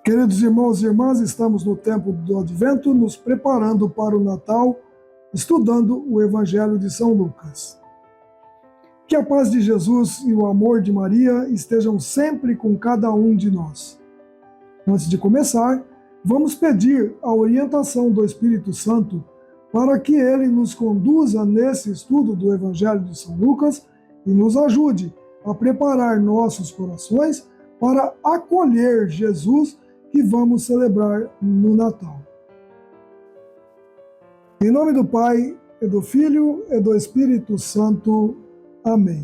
Queridos irmãos e irmãs, estamos no tempo do Advento, nos preparando para o Natal, estudando o Evangelho de São Lucas. Que a paz de Jesus e o amor de Maria estejam sempre com cada um de nós. Antes de começar, vamos pedir a orientação do Espírito Santo para que ele nos conduza nesse estudo do Evangelho de São Lucas e nos ajude a preparar nossos corações para acolher Jesus que vamos celebrar no Natal. Em nome do Pai, e do Filho, e do Espírito Santo. Amém.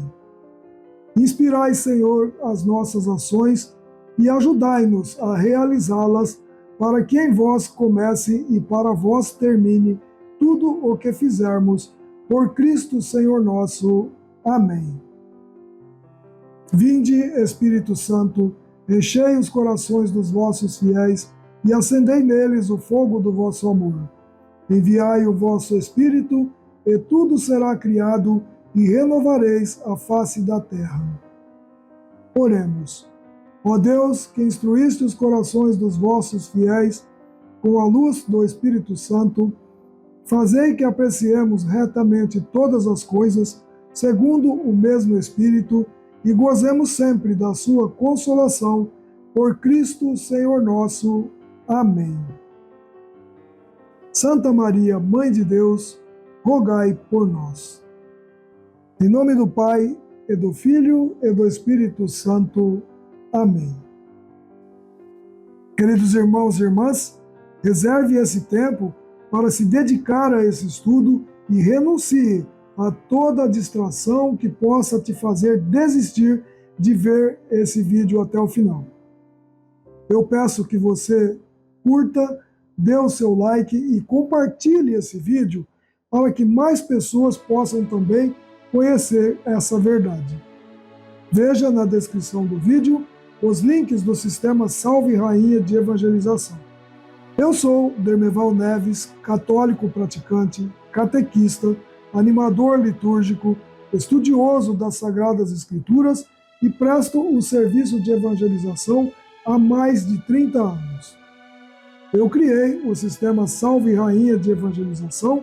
Inspirai, Senhor, as nossas ações e ajudai-nos a realizá-las, para que em vós comece e para vós termine tudo o que fizermos, por Cristo Senhor nosso. Amém. Vinde, Espírito Santo, enchei os corações dos vossos fiéis e acendei neles o fogo do vosso amor. Enviai o vosso Espírito, e tudo será criado, e renovareis a face da terra. Oremos. Ó Deus, que instruíste os corações dos vossos fiéis com a luz do Espírito Santo, fazei que apreciemos retamente todas as coisas, segundo o mesmo Espírito, e gozemos sempre da sua consolação, por Cristo Senhor nosso. Amém. Santa Maria, Mãe de Deus, rogai por nós. Em nome do Pai, e do Filho, e do Espírito Santo. Amém. Queridos irmãos e irmãs, reserve esse tempo para se dedicar a esse estudo e renuncie a toda distração que possa te fazer desistir de ver esse vídeo até o final. Eu peço que você curta, dê o seu like e compartilhe esse vídeo para que mais pessoas possam também conhecer essa verdade. Veja na descrição do vídeo os links do Sistema Salve Rainha de Evangelização. Eu sou Dermeval Neves, católico praticante, catequista, animador litúrgico, estudioso das Sagradas Escrituras e presto o serviço de evangelização há mais de 30 anos. Eu criei o Sistema Salve Rainha de Evangelização,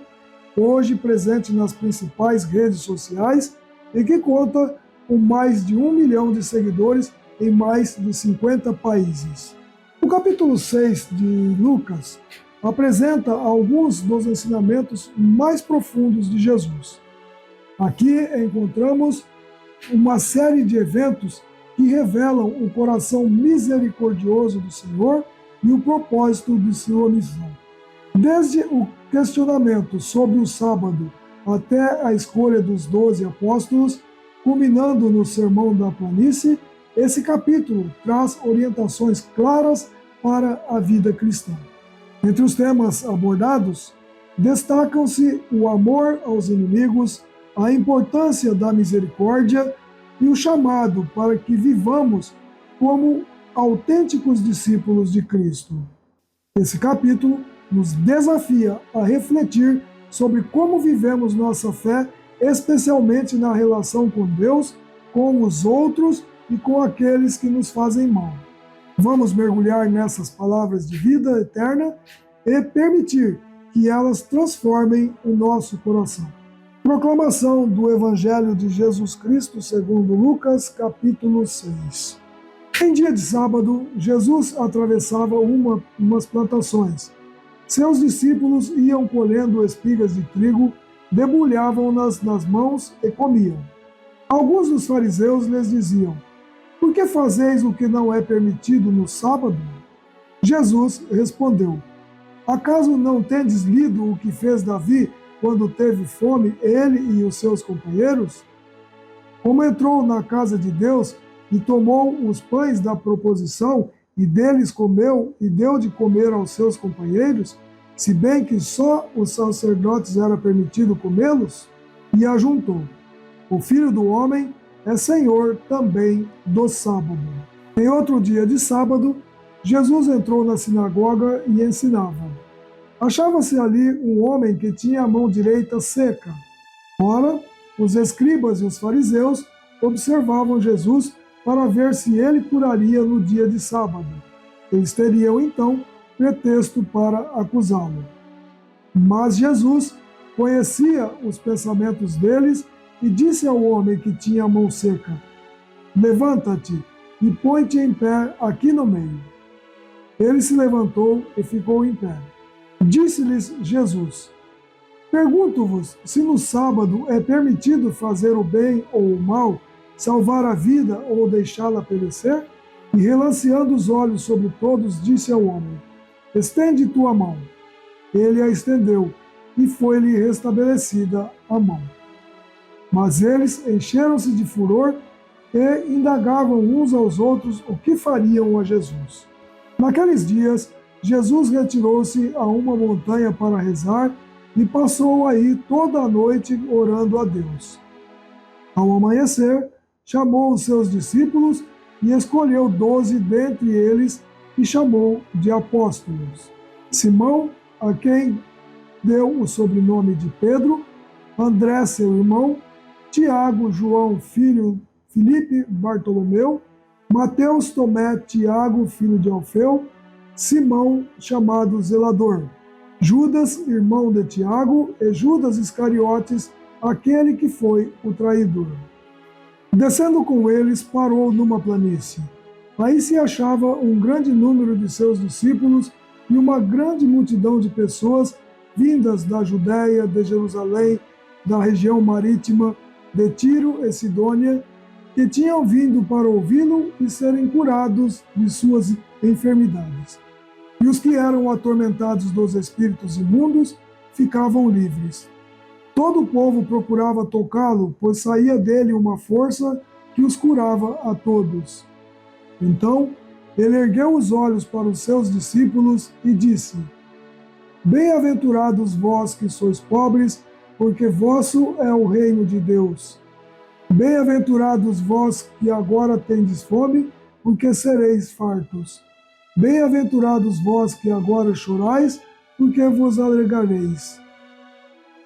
hoje presente nas principais redes sociais e que conta com mais de 1 milhão de seguidores em mais de 50 países. O capítulo 6 de Lucas apresenta alguns dos ensinamentos mais profundos de Jesus. Aqui encontramos uma série de eventos que revelam o coração misericordioso do Senhor e o propósito de sua missão. Desde o questionamento sobre o sábado até a escolha dos 12 apóstolos, culminando no Sermão da Planície, esse capítulo traz orientações claras para a vida cristã. Entre os temas abordados, destacam-se o amor aos inimigos, a importância da misericórdia e o chamado para que vivamos como autênticos discípulos de Cristo. Esse capítulo nos desafia a refletir sobre como vivemos nossa fé, especialmente na relação com Deus, com os outros e com aqueles que nos fazem mal. Vamos mergulhar nessas palavras de vida eterna e permitir que elas transformem o nosso coração. Proclamação do Evangelho de Jesus Cristo segundo Lucas, capítulo 6. Em dia de sábado, Jesus atravessava umas plantações. Seus discípulos iam colhendo espigas de trigo, debulhavam-nas nas mãos e comiam. Alguns dos fariseus lhes diziam: "Por que fazeis o que não é permitido no sábado?" Jesus respondeu: "Acaso não tendes lido o que fez Davi quando teve fome, ele e os seus companheiros? Como entrou na casa de Deus e tomou os pães da proposição e deles comeu e deu de comer aos seus companheiros, se bem que só os sacerdotes era permitido comê-los?" E ajuntou: "O Filho do Homem é Senhor também do sábado." Em outro dia de sábado, Jesus entrou na sinagoga e ensinava. Achava-se ali um homem que tinha a mão direita seca. Ora, os escribas e os fariseus observavam Jesus para ver se ele curaria no dia de sábado. Eles teriam então pretexto para acusá-lo. Mas Jesus conhecia os pensamentos deles e disse ao homem que tinha a mão seca: levanta-te e põe-te em pé aqui no meio. Ele se levantou e ficou em pé. Disse-lhes Jesus: pergunto-vos se no sábado é permitido fazer o bem ou o mal, salvar a vida ou deixá-la perecer? E relanceando os olhos sobre todos, disse ao homem: estende tua mão. Ele a estendeu, e foi-lhe restabelecida a mão. Mas eles encheram-se de furor e indagavam uns aos outros o que fariam a Jesus. Naqueles dias, Jesus retirou-se a uma montanha para rezar e passou aí toda a noite orando a Deus. Ao amanhecer, chamou os seus discípulos e escolheu 12 dentre eles e chamou de apóstolos: Simão, a quem deu o sobrenome de Pedro, André, seu irmão, Tiago, João, filho, Filipe, Bartolomeu, Mateus, Tomé, Tiago, filho de Alfeu, Simão, chamado Zelador, Judas, irmão de Tiago, e Judas Iscariotes, aquele que foi o traidor. Descendo com eles, parou numa planície. Aí se achava um grande número de seus discípulos e uma grande multidão de pessoas vindas da Judéia, de Jerusalém, da região marítima, de Tiro e Sidônia, que tinham vindo para ouvi-lo e serem curados de suas enfermidades. E os que eram atormentados dos espíritos imundos ficavam livres. Todo o povo procurava tocá-lo, pois saía dele uma força que os curava a todos. Então, ele ergueu os olhos para os seus discípulos e disse: bem-aventurados vós que sois pobres, porque vosso é o reino de Deus. Bem-aventurados vós que agora tendes fome, porque sereis fartos. Bem-aventurados vós que agora chorais, porque vos alegrareis.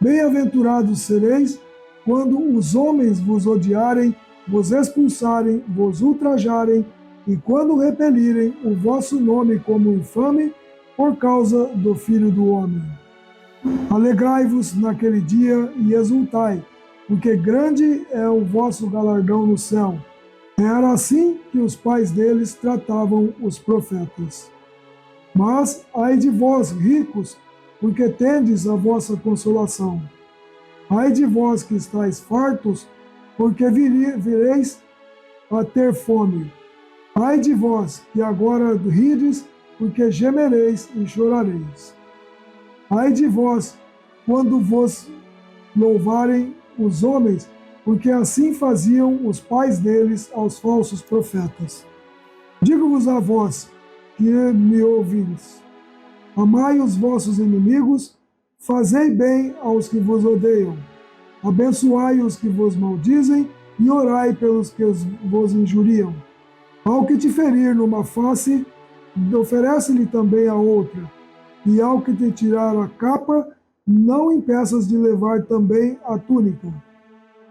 Bem-aventurados sereis quando os homens vos odiarem, vos expulsarem, vos ultrajarem, e quando repelirem o vosso nome como infame, por causa do Filho do Homem. Alegrai-vos naquele dia e exultai, porque grande é o vosso galardão no céu. Era assim que os pais deles tratavam os profetas. Mas ai de vós, ricos, porque tendes a vossa consolação. Ai de vós que estáis fartos, porque vireis a ter fome. Ai de vós que agora rides, porque gemereis e chorareis. Ai de vós, quando vos louvarem os homens, porque assim faziam os pais deles aos falsos profetas. Digo-vos a vós, que me ouvis: amai os vossos inimigos, fazei bem aos que vos odeiam, abençoai os que vos maldizem e orai pelos que vos injuriam. Ao que te ferir numa face, oferece-lhe também a outra, e ao que te tirar a capa, não impeças de levar também a túnica.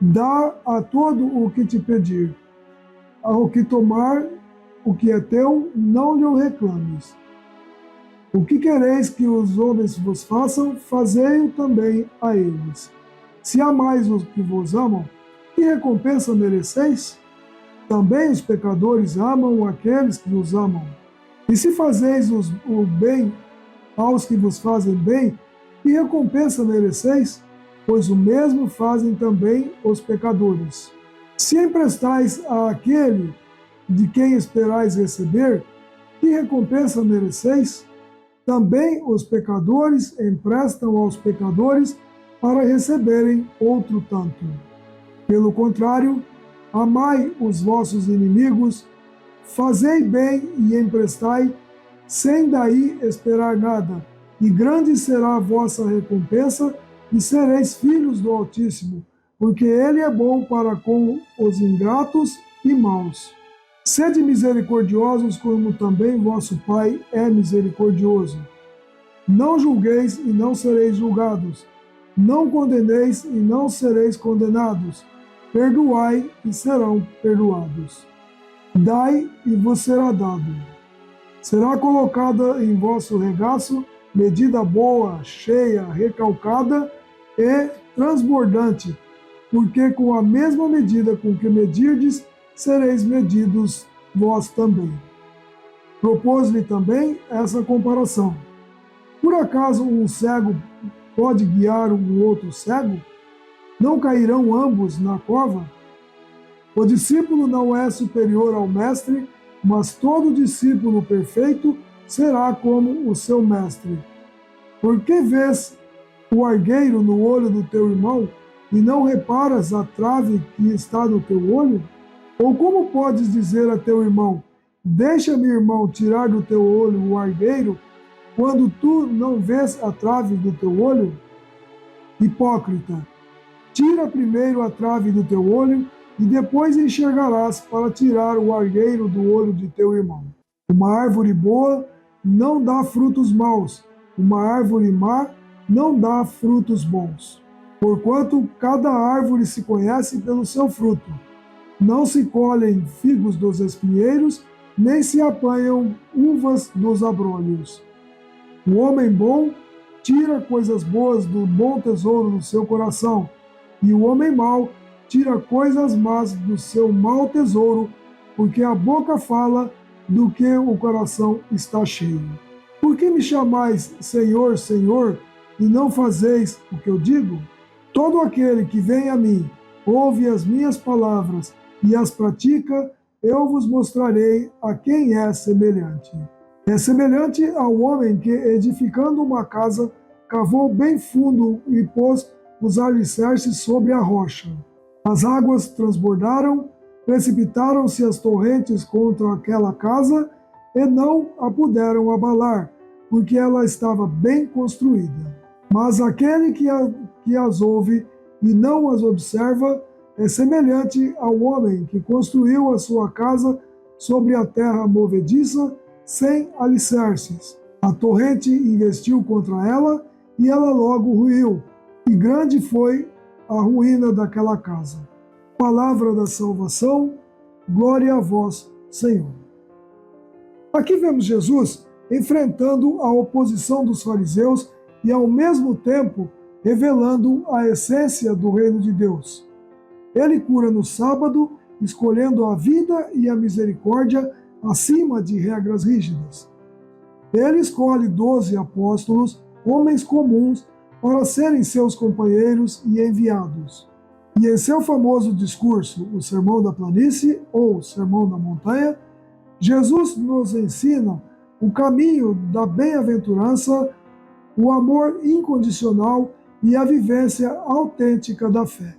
Dá a todo o que te pedir. Ao que tomar o que é teu, não lhe o reclames. O que quereis que os homens vos façam, fazei-o também a eles. Se amais os que vos amam, que recompensa mereceis? Também os pecadores amam aqueles que os amam. E se fazeis o bem aos que vos fazem bem, que recompensa mereceis? Pois o mesmo fazem também os pecadores. Se emprestais àquele de quem esperais receber, que recompensa mereceis? Também os pecadores emprestam aos pecadores para receberem outro tanto. Pelo contrário, amai os vossos inimigos, fazei bem e emprestai, sem daí esperar nada, e grande será a vossa recompensa, e sereis filhos do Altíssimo, porque ele é bom para com os ingratos e maus. Sede misericordiosos, como também vosso Pai é misericordioso. Não julgueis e não sereis julgados. Não condeneis e não sereis condenados. Perdoai e serão perdoados. Dai e vos será dado. Será colocada em vosso regaço medida boa, cheia, recalcada e transbordante, porque com a mesma medida com que medirdes, sereis medidos vós também. Propôs-lhe também essa comparação. Por acaso um cego pode guiar um outro cego? Não cairão ambos na cova? O discípulo não é superior ao mestre, mas todo discípulo perfeito será como o seu mestre. Por que vês o argueiro no olho do teu irmão e não reparas a trave que está no teu olho? Ou como podes dizer a teu irmão: deixa-me, irmão, tirar do teu olho o argueiro, quando tu não vês a trave do teu olho? Hipócrita, tira primeiro a trave do teu olho, e depois enxergarás para tirar o argueiro do olho de teu irmão. Uma árvore boa não dá frutos maus, uma árvore má não dá frutos bons. Porquanto cada árvore se conhece pelo seu fruto. Não se colhem figos dos espinheiros, nem se apanham uvas dos abrolhos. O homem bom tira coisas boas do bom tesouro do seu coração, e o homem mau tira coisas más do seu mau tesouro, porque a boca fala do que o coração está cheio. Por que me chamais Senhor, Senhor, e não fazeis o que eu digo? Todo aquele que vem a mim, ouve as minhas palavras e as pratica, eu vos mostrarei a quem é semelhante. É semelhante ao homem que, edificando uma casa, cavou bem fundo e pôs os alicerces sobre a rocha. As águas transbordaram, precipitaram-se as torrentes contra aquela casa e não a puderam abalar, porque ela estava bem construída. Mas aquele que as ouve e não as observa é semelhante ao homem que construiu a sua casa sobre a terra movediça, sem alicerces. A torrente investiu contra ela e ela logo ruiu, e grande foi a ruína daquela casa. Palavra da salvação, glória a vós, Senhor. Aqui vemos Jesus enfrentando a oposição dos fariseus e, ao mesmo tempo, revelando a essência do reino de Deus. Ele cura no sábado, escolhendo a vida e a misericórdia acima de regras rígidas. Ele escolhe 12 apóstolos, homens comuns, para serem seus companheiros e enviados. E em seu famoso discurso, o Sermão da Planície, ou Sermão da Montanha, Jesus nos ensina o caminho da bem-aventurança, o amor incondicional e a vivência autêntica da fé.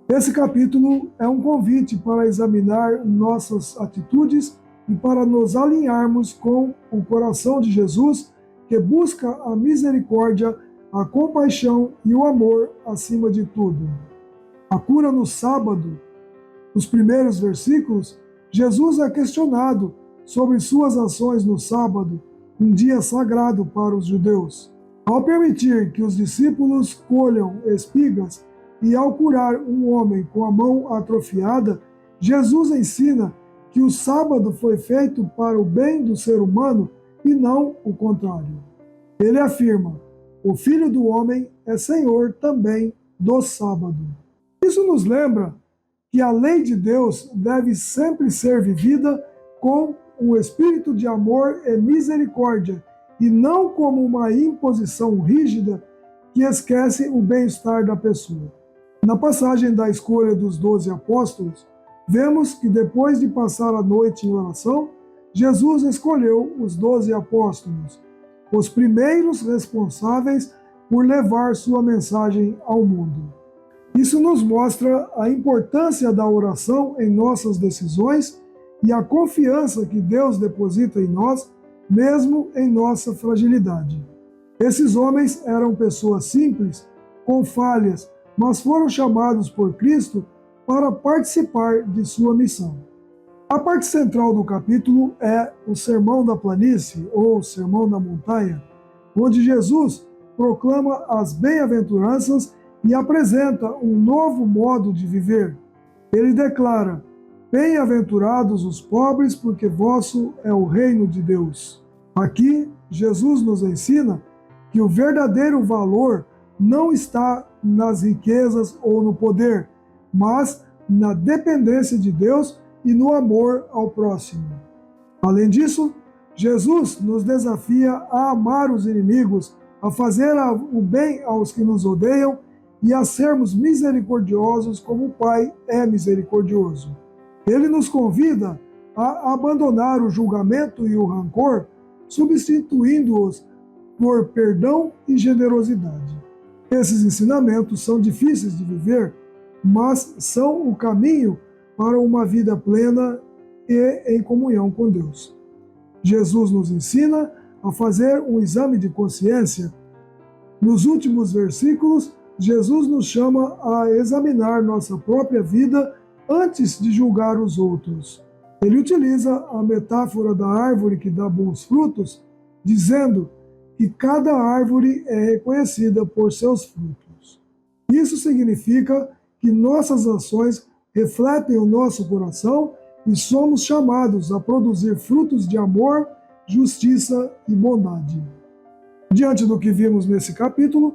Esse capítulo é um convite para examinar nossas atitudes e para nos alinharmos com o coração de Jesus, que busca a misericórdia, a compaixão e o amor acima de tudo. A cura no sábado, nos primeiros versículos, Jesus é questionado sobre suas ações no sábado, um dia sagrado para os judeus. Ao permitir que os discípulos colham espigas e ao curar um homem com a mão atrofiada, Jesus ensina que o sábado foi feito para o bem do ser humano e não o contrário. Ele afirma: o Filho do Homem é Senhor também do sábado. Isso nos lembra que a lei de Deus deve sempre ser vivida com um espírito de amor e misericórdia, e não como uma imposição rígida que esquece o bem-estar da pessoa. Na passagem da escolha dos 12 apóstolos, vemos que depois de passar a noite em oração, Jesus escolheu os 12 apóstolos, os primeiros responsáveis por levar sua mensagem ao mundo. Isso nos mostra a importância da oração em nossas decisões e a confiança que Deus deposita em nós, mesmo em nossa fragilidade. Esses homens eram pessoas simples, com falhas, mas foram chamados por Cristo para participar de sua missão. A parte central do capítulo é o Sermão da Planície, ou Sermão da Montanha, onde Jesus proclama as bem-aventuranças e apresenta um novo modo de viver. Ele declara: Bem-aventurados os pobres, porque vosso é o reino de Deus. Aqui, Jesus nos ensina que o verdadeiro valor não está nas riquezas ou no poder, mas na dependência de Deus e no amor ao próximo. Além disso, Jesus nos desafia a amar os inimigos, a fazer o bem aos que nos odeiam e a sermos misericordiosos como o Pai é misericordioso. Ele nos convida a abandonar o julgamento e o rancor, substituindo-os por perdão e generosidade. Esses ensinamentos são difíceis de viver, mas são o caminho para uma vida plena e em comunhão com Deus. Jesus nos ensina a fazer um exame de consciência. Nos últimos versículos, Jesus nos chama a examinar nossa própria vida antes de julgar os outros. Ele utiliza a metáfora da árvore que dá bons frutos, dizendo que cada árvore é reconhecida por seus frutos. Isso significa que nossas ações refletem o nosso coração e somos chamados a produzir frutos de amor, justiça e bondade. Diante do que vimos nesse capítulo,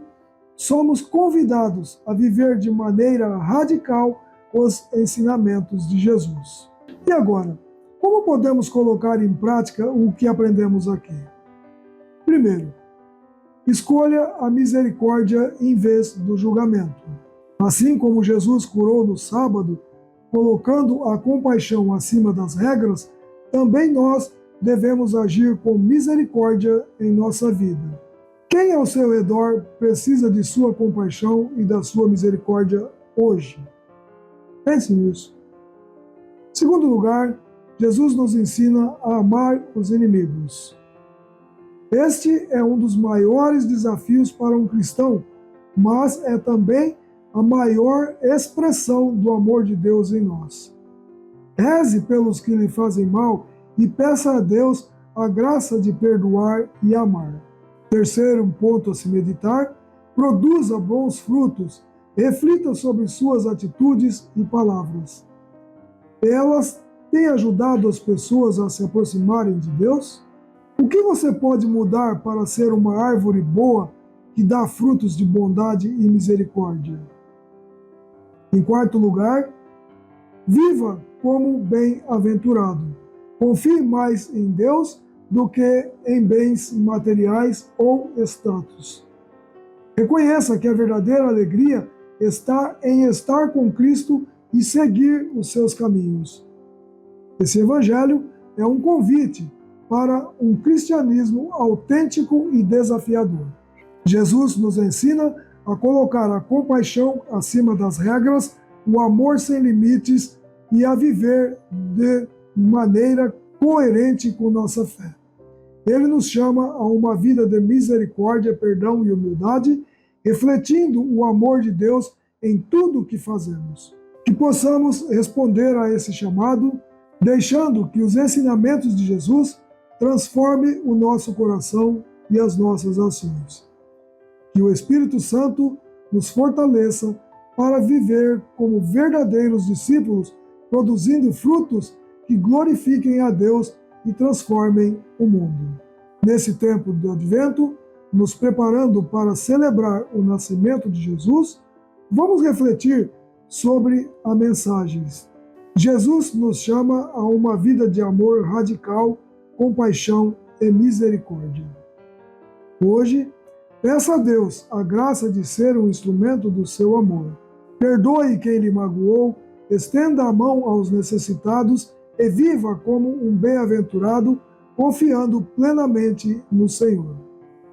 somos convidados a viver de maneira radical os ensinamentos de Jesus. E agora, como podemos colocar em prática o que aprendemos aqui? Primeiro, escolha a misericórdia em vez do julgamento. Assim como Jesus curou no sábado, colocando a compaixão acima das regras, também nós devemos agir com misericórdia em nossa vida. Quem ao seu redor precisa de sua compaixão e da sua misericórdia hoje? Pense nisso. Em segundo lugar, Jesus nos ensina a amar os inimigos. Este é um dos maiores desafios para um cristão, mas é também a maior expressão do amor de Deus em nós. Reze pelos que lhe fazem mal e peça a Deus a graça de perdoar e amar. Terceiro ponto a se meditar: produza bons frutos, reflita sobre suas atitudes e palavras. Elas têm ajudado as pessoas a se aproximarem de Deus? O que você pode mudar para ser uma árvore boa que dá frutos de bondade e misericórdia? Em quarto lugar, viva como bem-aventurado. Confie mais em Deus do que em bens materiais ou status. Reconheça que a verdadeira alegria está em estar com Cristo e seguir os seus caminhos. Esse evangelho é um convite para um cristianismo autêntico e desafiador. Jesus nos ensina a colocar a compaixão acima das regras, o amor sem limites e a viver de maneira coerente com nossa fé. Ele nos chama a uma vida de misericórdia, perdão e humildade, refletindo o amor de Deus em tudo o que fazemos. Que possamos responder a esse chamado, deixando que os ensinamentos de Jesus transformem o nosso coração e as nossas ações. Que o Espírito Santo nos fortaleça para viver como verdadeiros discípulos, produzindo frutos que glorifiquem a Deus e transformem o mundo. Nesse tempo do Advento, nos preparando para celebrar o nascimento de Jesus, vamos refletir sobre a mensagem. Jesus nos chama a uma vida de amor radical, compaixão e misericórdia. Hoje, peça a Deus a graça de ser um instrumento do seu amor. Perdoe quem lhe magoou, estenda a mão aos necessitados e viva como um bem-aventurado, confiando plenamente no Senhor.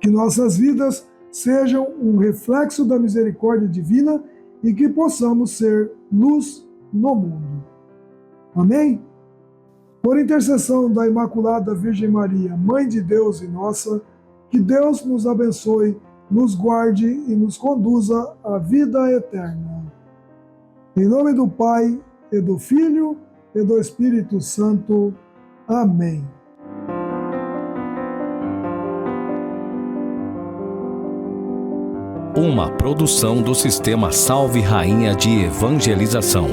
Que nossas vidas sejam um reflexo da misericórdia divina e que possamos ser luz no mundo. Amém? Por intercessão da Imaculada Virgem Maria, Mãe de Deus e nossa, que Deus nos abençoe, nos guarde e nos conduza à vida eterna. Em nome do Pai, e do Filho, e do Espírito Santo. Amém. Uma produção do Sistema Salve Rainha de Evangelização.